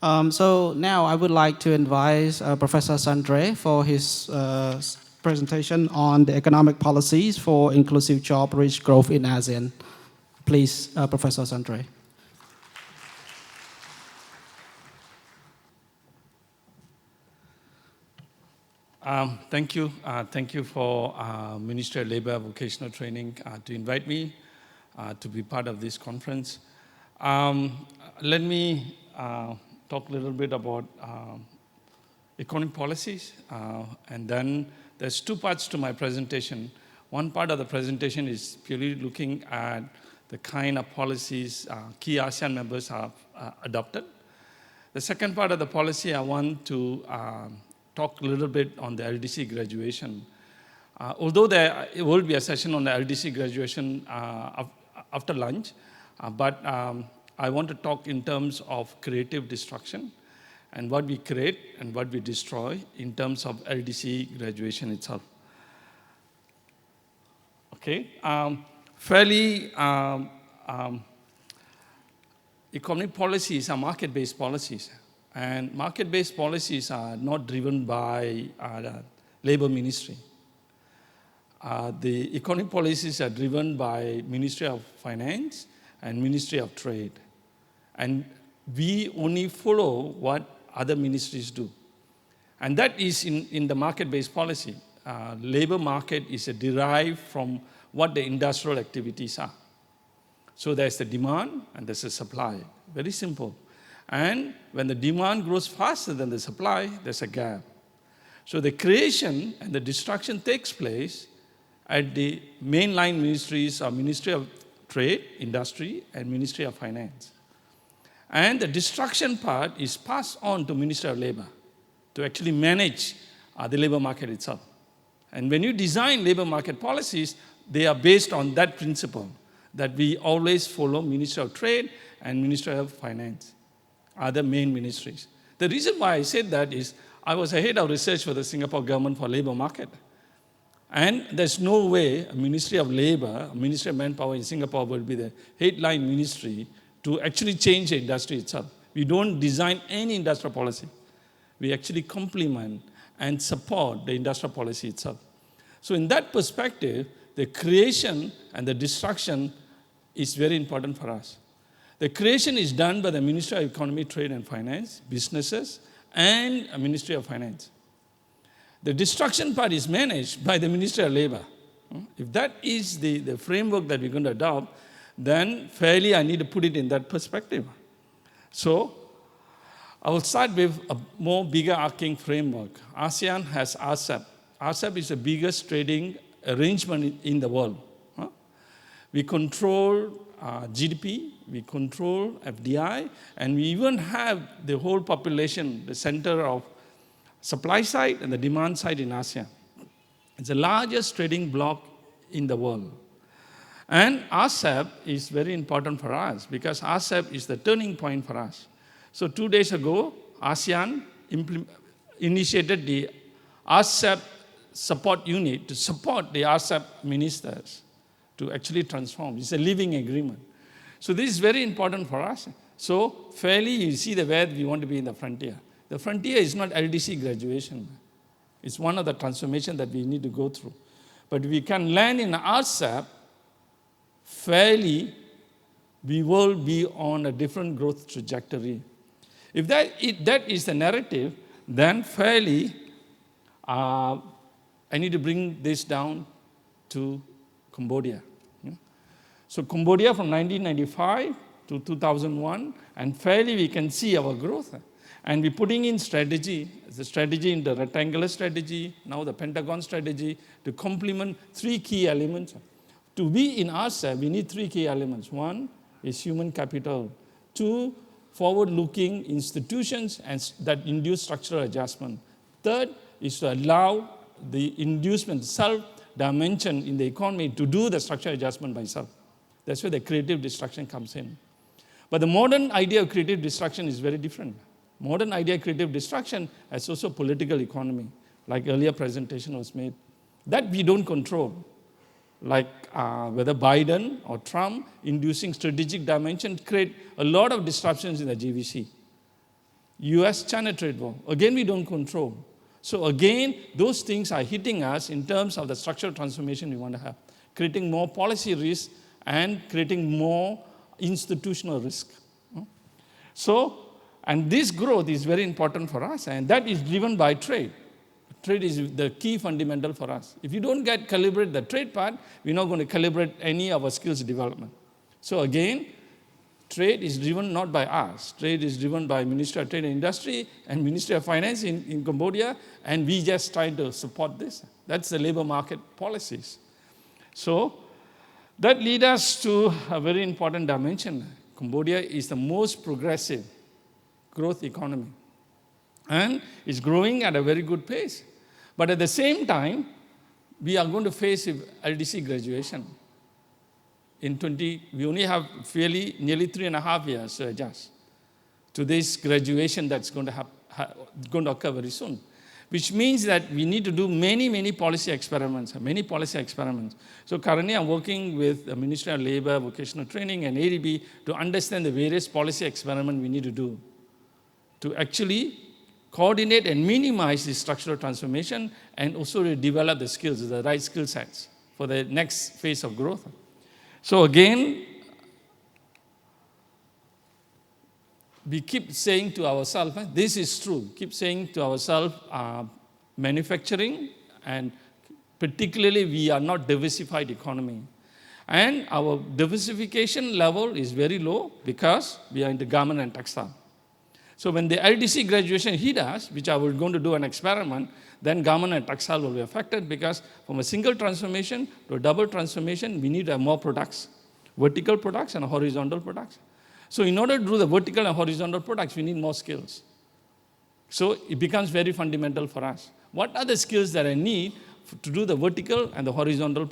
So now I would like to invite Professor Shandre for his presentation on the economic policies for inclusive job-rich growth in ASEAN. Please, Professor Shandre. Thank you. Thank you for Ministry of Labour Vocational Training to invite me to be part of this conference. Let me talk a little bit about economic policies, and then there's two parts to my presentation. One part of the presentation is purely looking at the kind of policies key ASEAN members have adopted. The second part of the policy, I want to talk a little bit on the LDC graduation. Although there will be a session on the LDC graduation after lunch, but I want to talk in terms of creative destruction and what we create and what we destroy in terms of LDC graduation itself. Okay, fairly economic policies are market-based policies, and market-based policies are not driven by the Labour Ministry. The economic policies are driven by Ministry of Finance and Ministry of Trade. And we only follow what other ministries do. And that is in the market-based policy. Labor market is derived from what the industrial activities are. So there's the demand and there's the supply. Very simple. And when the demand grows faster than the supply, there's a gap. So the creation and the destruction takes place at the mainline ministries of Ministry of Trade, Industry, and Ministry of Finance. And the destruction part is passed on to Ministry of Labour to actually manage the labor market itself. And when you design labor market policies, they are based on that principle, that we always follow Ministry of Trade and Ministry of Finance, are the main ministries. The reason why I said that is I was a head of research for the Singapore government for labor market. And there's no way a Ministry of Labour, a Ministry of Manpower in Singapore will be the headline ministry to actually change the industry itself. We don't design any industrial policy. We actually complement and support the industrial policy itself. So in that perspective, the creation and the destruction is very important for us. The creation is done by the Ministry of Economy, Trade and Finance, businesses, and a Ministry of Finance. The destruction part is managed by the Ministry of Labour. If that is the framework that we're going to adopt, then fairly I need to put it in that perspective. So I will start with a more bigger arcing framework. ASEAN has RCEP. RCEP is the biggest trading arrangement in the world. We control GDP, we control FDI, and we even have the whole population, the center of supply side and the demand side in ASEAN. It's the largest trading bloc in the world. And RCEP is very important for us because RCEP is the turning point for us. So 2 days ago, ASEAN initiated the RCEP support unit to support the RCEP ministers to actually transform. It's a living agreement. So this is very important for us. So fairly you see where we want to be in the frontier. The frontier is not LDC graduation. It's one of the transformations that we need to go through. But we can land in RCEP, fairly we will be on a different growth trajectory. If that is the narrative, then fairly I need to bring this down to Cambodia. So Cambodia from 1995 to 2001, and fairly we can see our growth. And we're putting in strategy, the strategy in the rectangular strategy, now the Pentagon strategy, to complement three key elements. To be in RCEP, we need three key elements. One is human capital. Two, forward-looking institutions and that induce structural adjustment. Third is to allow the inducement, self-dimension in the economy to do the structural adjustment by itself. That's where the creative destruction comes in. But the modern idea of creative destruction is very different. Modern idea of creative destruction has also political economy, like earlier presentation was made. That we don't control. Like whether Biden or Trump inducing strategic dimension create a lot of disruptions in the GVC. US-China trade war. Again, we don't control. So again, those things are hitting us in terms of the structural transformation we want to have, creating more policy risk and creating more institutional risk. So, and this growth is very important for us, and that is driven by trade. Trade is the key fundamental for us. If you don't calibrate the trade part, we're not going to calibrate any of our skills development. So again, trade is driven not by us. Trade is driven by Ministry of Trade and Industry and Ministry of Finance in Cambodia, and we just try to support this. That's the labor market policies. So that leads us to a very important dimension. Cambodia is the most progressive growth economy, and it's growing at a very good pace. But at the same time, we are going to face LDC graduation. We only have nearly 3.5 years to adjust to this graduation that's going to occur very soon, which means that we need to do many policy experiments. So currently I'm working with the Ministry of Labor, Vocational Training, and ADB to understand the various policy experiments we need to do to actually coordinate and minimize this structural transformation and also to develop the skills, the right skill sets for the next phase of growth. So again, we keep saying to ourselves, this is true, keep saying to ourselves, manufacturing, and particularly we are not diversified economy. And our diversification level is very low because we are in the garment and textile. So when the LDC graduation hit us, which I was going to do an experiment, then garment and textile will be affected because from a single transformation to a double transformation, we need to have more products, vertical products and horizontal products. So in order to do the vertical and horizontal products, we need more skills. So it becomes very fundamental for us. What are the skills that I need to do the vertical and the horizontal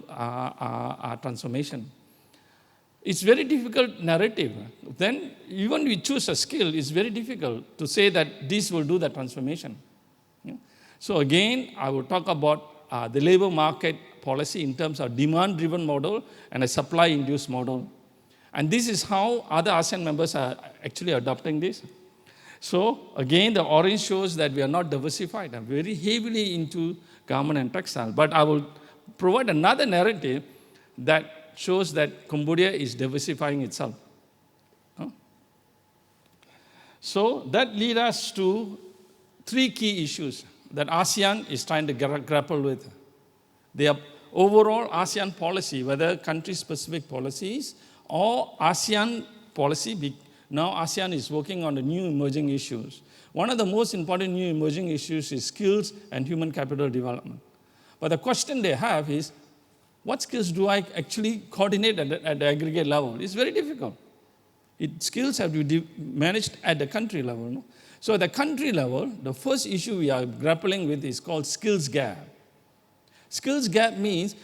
transformation? It's very difficult narrative. Then even we choose a skill, it's very difficult to say that this will do the transformation. So again, I will talk about the labor market policy in terms of demand-driven model and a supply-induced model. And this is how other ASEAN members are actually adopting this. So again, the orange shows that we are not diversified. I'm very heavily into garment and textile. But I will provide another narrative that shows that Cambodia is diversifying itself. So that leads us to 3 key issues that ASEAN is trying to grapple with. They are overall ASEAN policy, whether country-specific policies or ASEAN policy. Now ASEAN is working on the new emerging issues. One of the most important new emerging issues is skills and human capital development. But the question they have is, what skills do I actually coordinate at the aggregate level? It's very difficult. Skills have to be managed at the country level. No? So at the country level, the first issue we are grappling with is called skills gap. Skills gap means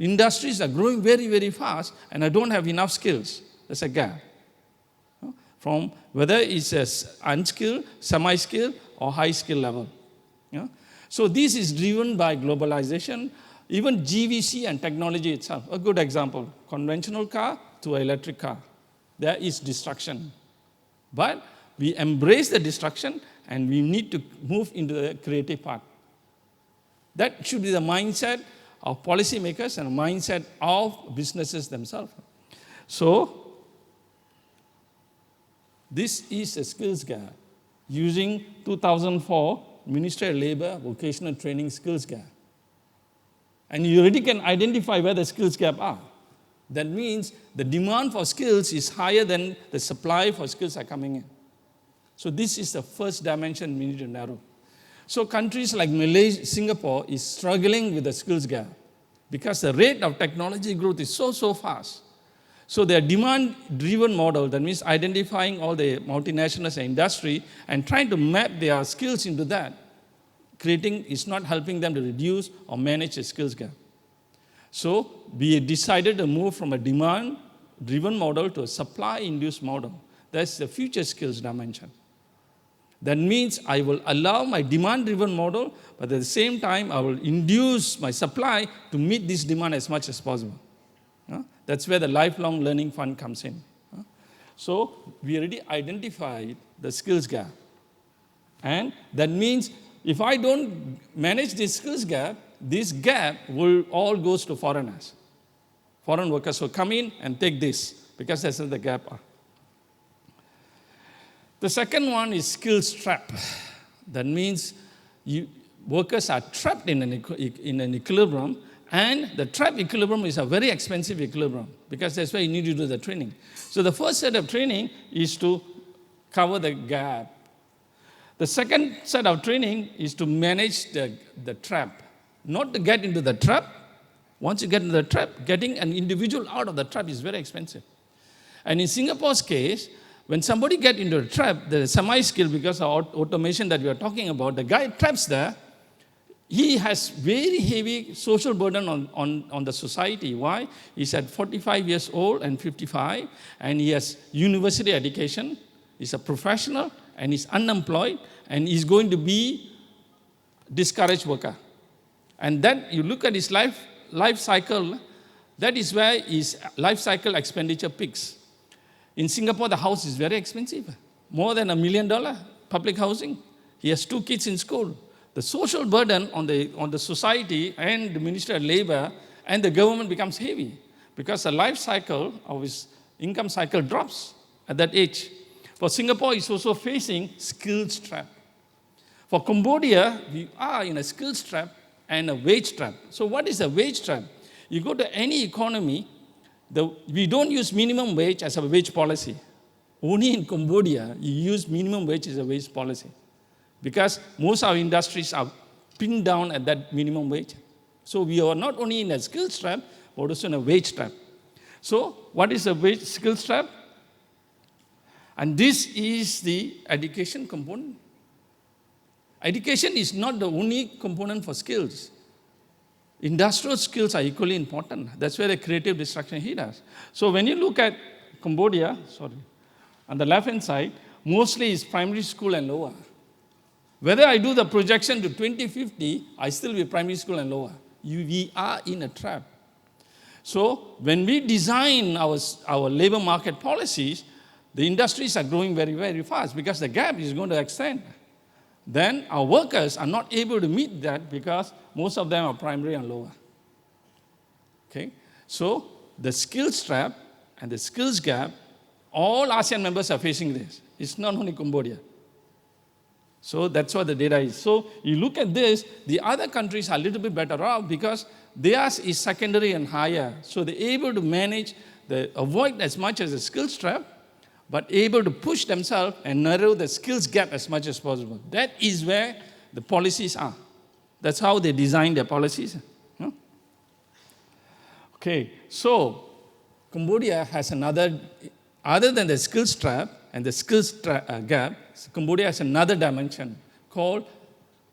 industries are growing very, very fast and I don't have enough skills. That's a gap. From whether it's unskilled, semi-skilled, or high-skill level. So this is driven by globalization, even GVC and technology itself. A good example, conventional car to electric car. There is destruction. But we embrace the destruction and we need to move into the creative part. That should be the mindset of policymakers and the mindset of businesses themselves. So this is a skills gap using 2004 Ministry of Labor Vocational Training Skills Gap. And you already can identify where the skills gap are. That means the demand for skills is higher than the supply for skills are coming in. So this is the first dimension we need to narrow. So countries like Malaysia, Singapore is struggling with the skills gap because the rate of technology growth is so fast. So their demand-driven model, that means identifying all the multinationals and industry and trying to map their skills into that, is not helping them to reduce or manage the skills gap. So we decided to move from a demand-driven model to a supply-induced model. That's the future skills dimension. That means I will allow my demand-driven model, but at the same time, I will induce my supply to meet this demand as much as possible. That's where the lifelong learning fund comes in. So we already identified the skills gap. And that means if I don't manage this gap will all goes to foreigners. Foreign workers will come in and take this because that's where the gap are. The second one is skills trap. That means workers are trapped in an equilibrium, and the trap equilibrium is a very expensive equilibrium because that's why you need to do the training. So the first set of training is to cover the gap. The second set of training is to manage the trap, not to get into the trap. Once you get into the trap, getting an individual out of the trap is very expensive. And in Singapore's case, when somebody gets into a trap, the semi-skill, because of automation that we are talking about, the guy traps there, he has very heavy social burden on the society. Why? He's at 45 years old and 55, and he has university education, he's a professional, and he's unemployed, and he's going to be discouraged worker. And then you look at his life cycle, that is where his life cycle expenditure peaks. In Singapore, the house is very expensive, more than $1 million public housing. He has 2 kids in school. The social burden on the society and the Ministry of Labor and the government becomes heavy because the life cycle of his income cycle drops at that age. For Singapore, it's also facing skills trap. For Cambodia, we are in a skills trap and a wage trap. So what is a wage trap? You go to any economy, we don't use minimum wage as a wage policy. Only in Cambodia, you use minimum wage as a wage policy. Because most of our industries are pinned down at that minimum wage. So we are not only in a skills trap, but also in a wage trap. So what is a wage skills trap? And this is the education component. Education is not the only component for skills. Industrial skills are equally important. That's where the creative destruction hit us. So when you look at Cambodia, on the left-hand side, mostly is primary school and lower. Whether I do the projection to 2050, I still be primary school and lower. We are in a trap. So when we design our labor market policies, the industries are growing very, very fast because the gap is going to extend. Then our workers are not able to meet that because most of them are primary and lower. Okay? So the skills trap and the skills gap, all ASEAN members are facing this. It's not only Cambodia. So that's what the data is. So you look at this, the other countries are a little bit better off because theirs is secondary and higher. So they're able to manage, avoid as much as a skills trap, but able to push themselves and narrow the skills gap as much as possible. That is where the policies are. That's how they design their policies. Okay, so Cambodia has another, other than the skills trap and the skills gap, Cambodia has another dimension called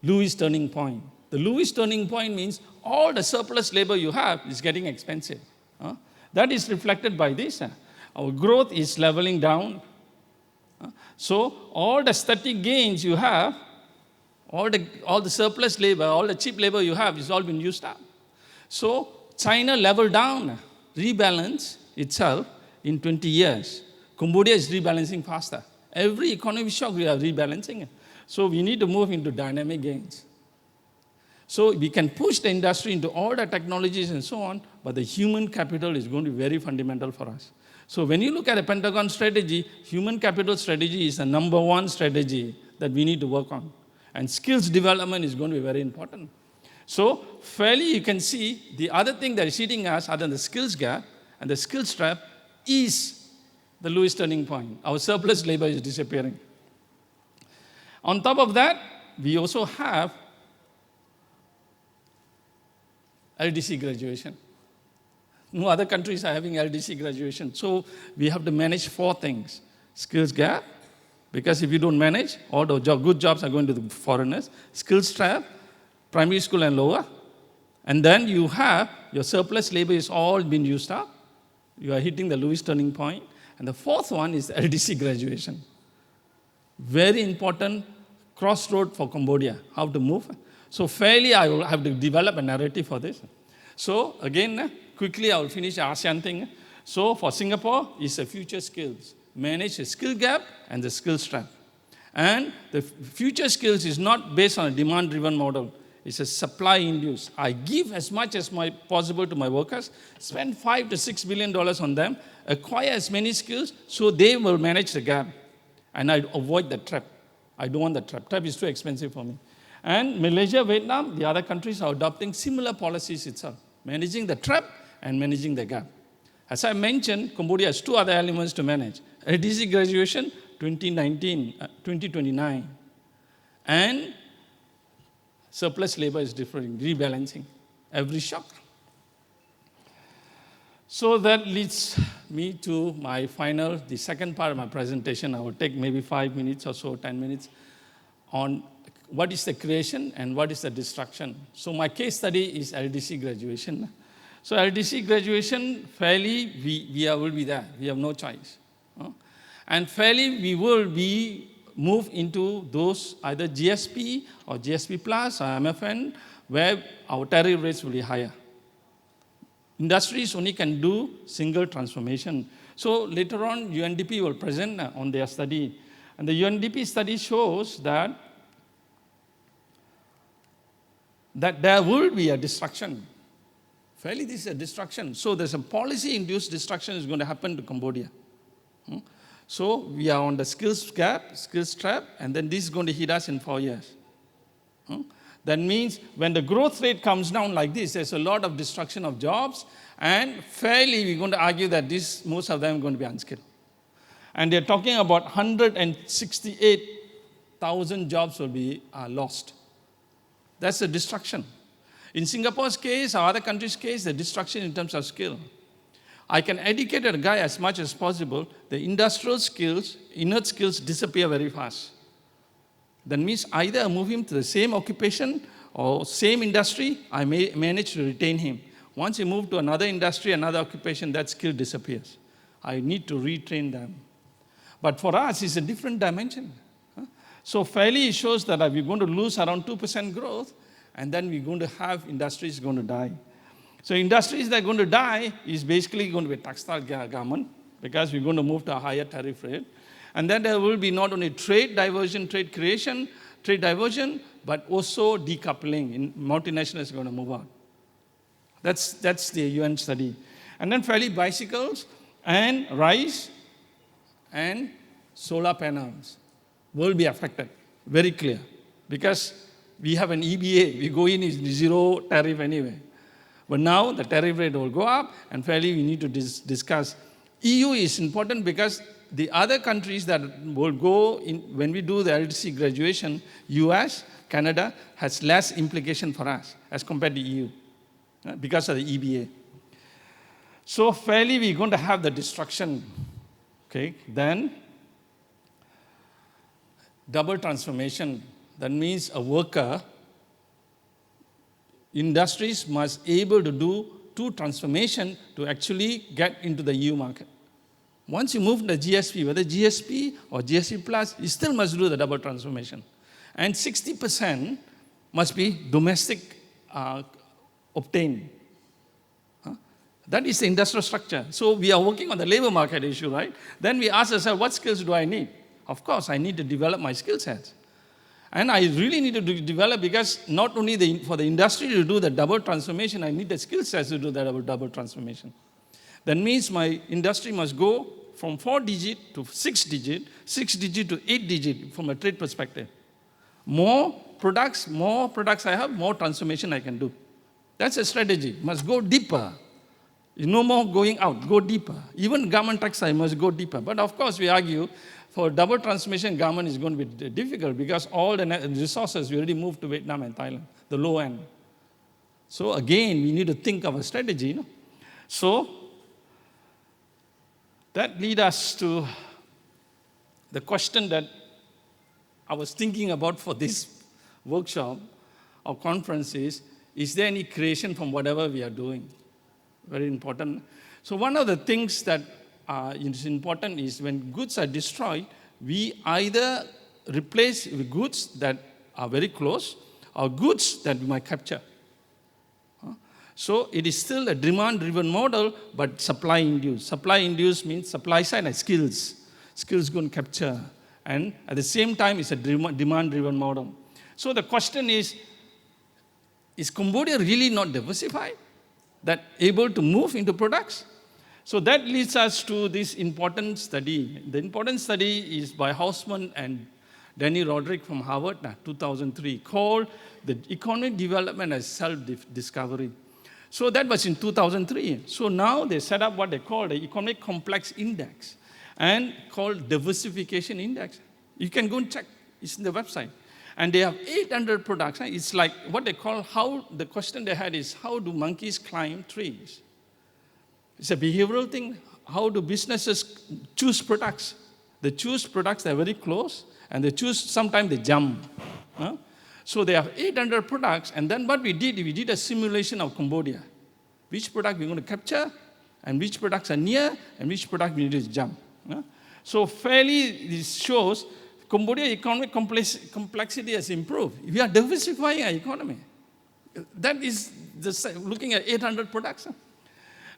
Lewis turning point. The Lewis turning point means all the surplus labor you have is getting expensive. That is reflected by this. Our growth is leveling down. So all the static gains you have, all the surplus labor, all the cheap labor you have is all been used up. So China leveled down, rebalance itself in 20 years. Cambodia is rebalancing faster. Every economic shock we are rebalancing. So we need to move into dynamic gains. So we can push the industry into all the technologies and so on, but the human capital is going to be very fundamental for us. So when you look at a Pentagon strategy, human capital strategy is the number one strategy that we need to work on. And skills development is going to be very important. So fairly you can see the other thing that is hitting us other than the skills gap and the skills trap is the Lewis turning point. Our surplus labor is disappearing. On top of that, we also have LDC graduation. No other countries are having LDC graduation. So we have to manage 4 things. Skills gap, because if you don't manage, all the good jobs are going to the foreigners. Skills trap, primary school and lower. And then you have your surplus labor is all been used up. You are hitting the Lewis turning point. And the 4th one is LDC graduation. Very important crossroad for Cambodia, how to move. So fairly I will have to develop a narrative for this. So again, quickly I will finish the ASEAN thing. So for Singapore, it's the future skills. Manage the skill gap and the skills trap. And the future skills is not based on a demand-driven model. It's a supply-induced. I give as much as possible to my workers, spend $5 to $6 billion on them, acquire as many skills so they will manage the gap. And I avoid the trap. I don't want the trap. Trap is too expensive for me. And Malaysia, Vietnam, the other countries are adopting similar policies itself, managing the trap and managing the gap. As I mentioned, Cambodia has two other elements to manage. LDC graduation, 2029. And surplus labor is differing, rebalancing every shock. So that leads me to my final, the second part of my presentation. I will take maybe 5 minutes or so, 10 minutes, on what is the creation and what is the destruction. So my case study is LDC graduation. So LDC graduation, fairly, we will be there. We have no choice. And fairly, we will be moved into those either GSP or GSP Plus or MFN, where our tariff rates will be higher. Industries only can do single transformation. So later on, UNDP will present on their study. And the UNDP study shows that there will be a destruction. Fairly, this is a destruction. So there's a policy-induced destruction is going to happen to Cambodia. So we are on the skills gap, skills trap, and then this is going to hit us in 4 years. That means when the growth rate comes down like this, there's a lot of destruction of jobs, and fairly we're going to argue that most of them are going to be unskilled. And they're talking about 168,000 jobs will be lost. That's a destruction. In Singapore's case, or other countries' case, the destruction in terms of skill. I can educate a guy as much as possible. The industrial skills, inert skills disappear very fast. That means either I move him to the same occupation or same industry, I may manage to retain him. Once he moves to another industry, another occupation, that skill disappears. I need to retrain them. But for us, it's a different dimension. So fairly it shows that we're going to lose around 2% growth, and then we're going to have industries going to die. So industries that are going to die is basically going to be textile garment, because we're going to move to a higher tariff rate. And then there will be not only trade diversion, trade creation, trade diversion, but also decoupling. Multinationals are going to move on. That's the UN study. And then fairly bicycles and rice and solar panels will be affected. Very clear. Because we have an EBA. We go in is zero tariff anyway. But now the tariff rate will go up, and fairly we need to discuss. EU is important because the other countries that will go in, when we do the LDC graduation, US, Canada, has less implication for us as compared to EU because of the EBA. So fairly we're going to have the destruction. Okay, then double transformation. That means a worker, industries must able to do two transformation to actually get into the EU market. Once you move to the GSP, whether GSP or GSP Plus, you still must do the double transformation. And 60% must be domestic obtained. That is the industrial structure. So we are working on the labor market issue, right? Then we ask ourselves, what skills do I need? Of course, I need to develop my skill sets. And I really need to develop, because not only for the industry to do the double transformation, I need the skill sets to do the double transformation. That means my industry must go from 4-digit to 6-digit, 6-digit to 8-digit from a trade perspective. More products I have, more transformation I can do. That's a strategy. Must go deeper. No more going out, go deeper. Even garment textile must go deeper. But of course, we argue, for double transformation, garment is going to be difficult because all the resources we already moved to Vietnam and Thailand, the low end. So again, we need to think of a strategy. So that leads us to the question that I was thinking about for this workshop or conference is there any creation from whatever we are doing? Very important. So one of the things that is important is when goods are destroyed, we either replace with goods that are very close or goods that we might capture. So it is still a demand-driven model, but supply-induced. Supply-induced means supply side and skills. Skills going to capture. And at the same time, it's a demand-driven model. So the question is Cambodia really not diversified? That able to move into products? So that leads us to this important study. The important study is by Hausman and Danny Roderick from Harvard, 2003, called The Economic Development as Self-Discovery. So that was in 2003. So now they set up what they call the Economic Complex Index and called Diversification Index. You can go and check. It's in the website. And they have 800 products. It's like what they call the question they had is, how do monkeys climb trees? It's a behavioral thing. How do businesses choose products? They choose products that are very close, and sometimes they jump. So they have 800 products, and then what we did a simulation of Cambodia. Which product we're going to capture, and which products are near, and which product we need to jump. So fairly, this shows Cambodia economic complexity has improved. We are diversifying our economy. That is looking at 800 products.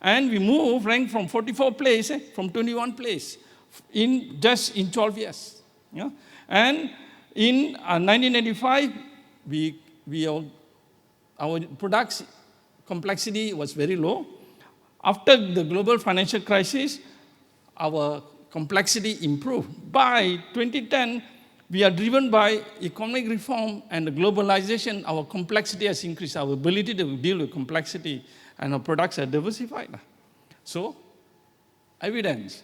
And we ranked from 44 place, from 21 place, just in 12 years. And in 1995, our products complexity was very low. After the global financial crisis, our complexity improved. By 2010, we are driven by economic reform and the globalization. Our complexity has increased, our ability to deal with complexity, and our products are diversified. So, evidence.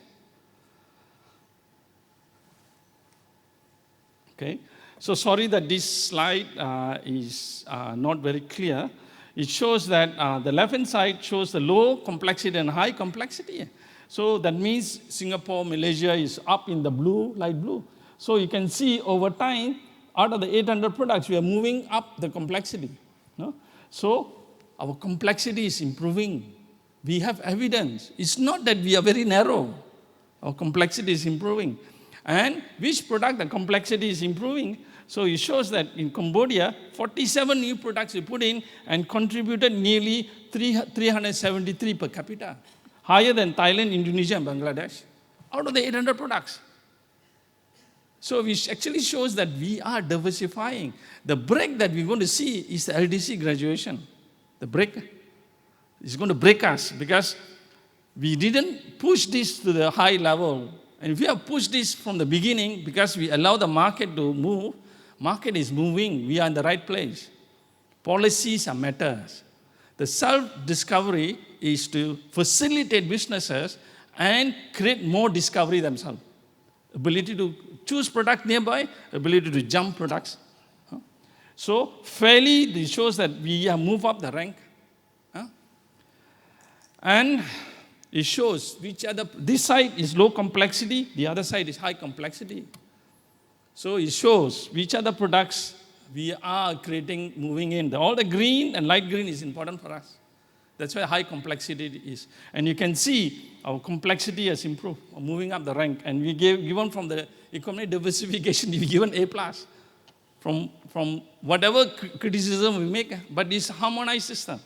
Okay. So sorry that this slide is not very clear. It shows that the left-hand side shows the low complexity and high complexity. So that means Singapore, Malaysia is up in the blue, light blue. So you can see over time, out of the 800 products, we are moving up the complexity. So our complexity is improving. We have evidence. It's not that we are very narrow. Our complexity is improving. And which product the complexity is improving? So it shows that in Cambodia, 47 new products we put in and contributed nearly 373 per capita. Higher than Thailand, Indonesia, and Bangladesh, out of the 800 products. So it actually shows that we are diversifying. The break that we're going to see is the LDC graduation. The break is going to break us because we didn't push this to the high level. And if we have pushed this from the beginning because we allow the market to move, market is moving, we are in the right place. Policies are matters. The self-discovery is to facilitate businesses and create more discovery themselves. Ability to choose product nearby, ability to jump products. So fairly, this shows that we have moved up the rank. And it shows this side is low complexity, the other side is high complexity. So it shows which are the products we are creating, moving in. All the green and light green is important for us. That's why high complexity is. And you can see our complexity has improved, moving up the rank. And we given from the economic diversification, we given A+. From whatever criticism we make, but it's a harmonized system.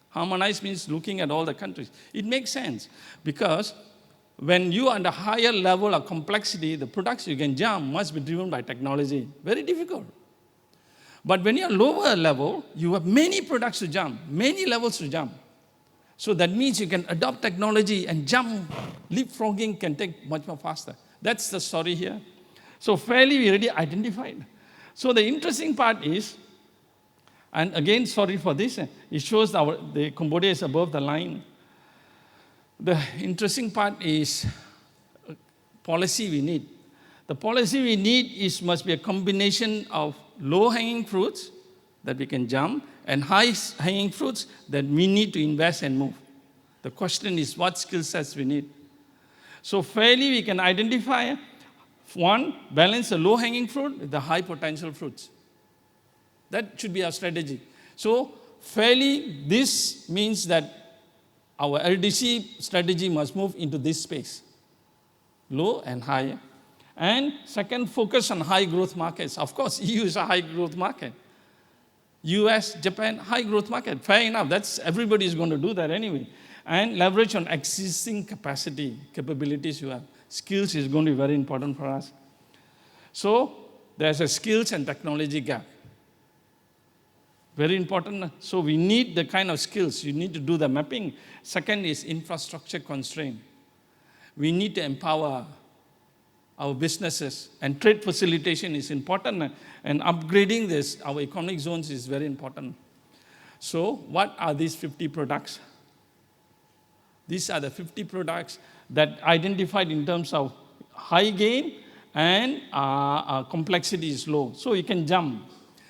Harmonized means looking at all the countries. It makes sense because when you are at a higher level of complexity, the products you can jump must be driven by technology. Very difficult. But when you're lower level, you have many products to jump, many levels to jump. So that means you can adopt technology and jump. Leapfrogging can take much more faster. That's the story here. So fairly we already identified. So the interesting part is, and again, sorry for this, it shows the Cambodia is above the line. The interesting part is policy we need. The policy we need must be a combination of low-hanging fruits that we can jump and high-hanging fruits that we need to invest and move. The question is what skill sets we need. So fairly we can identify, one, balance the low-hanging fruit with the high-potential fruits. That should be our strategy. So fairly, this means that our LDC strategy must move into this space, low and high. And second, focus on high growth markets. Of course, EU is a high growth market. US, Japan, high growth market. Fair enough, everybody is going to do that anyway. And leverage on existing capabilities you have. Skills is going to be very important for us. So there's a skills and technology gap. Very important. So we need the kind of skills. You need to do the mapping. Second is infrastructure constraint. We need to empower our businesses, and trade facilitation is important, and upgrading this, our economic zones is very important. So what are these 50 products? These are the 50 products that identified in terms of high gain and complexity is low. So you can jump.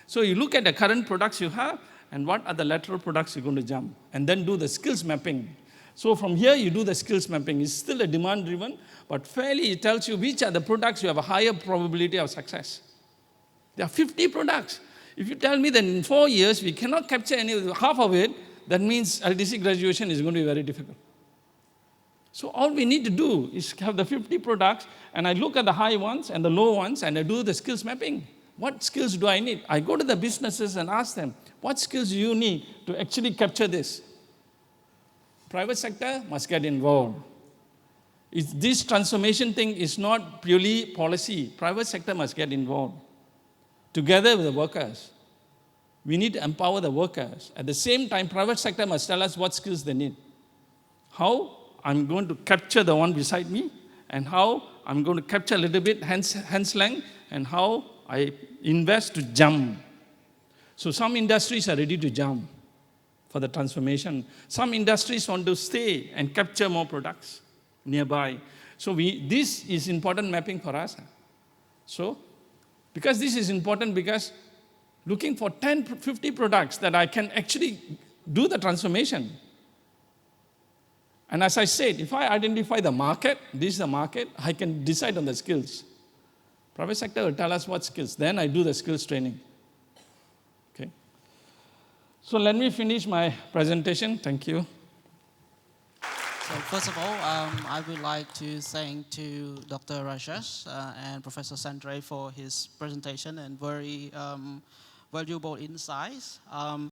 So you look at the current products you have and what are the lateral products you're going to jump, and then do the skills mapping. So from here you do the skills mapping. It's still a demand driven, but fairly it tells you which are the products you have a higher probability of success. There are 50 products. If you tell me that in 4 years we cannot capture half of it, that means LTC graduation is going to be very difficult. So all we need to do is have the 50 products, and I look at the high ones and the low ones, and I do the skills mapping. What skills do I need? I go to the businesses and ask them, what skills do you need to actually capture this? Private sector must get involved. This transformation thing is not purely policy. Private sector must get involved together with the workers. We need to empower the workers. At the same time, private sector must tell us what skills they need. How I'm going to capture the one beside me, and how I'm going to capture a little bit hands length, and how I invest to jump. So some industries are ready to jump for the transformation. Some industries want to stay and capture more products nearby. So this is important mapping for us. So, because this is important, because looking for 10, 50 products that I can actually do the transformation. And as I said, if I identify the market, this is the market, I can decide on the skills. Private sector will tell us what skills. Then I do the skills training. Okay. So let me finish my presentation. Thank you. So first of all, I would like to thank to Dr. Rajesh and Professor Shandre for his presentation and very valuable insights.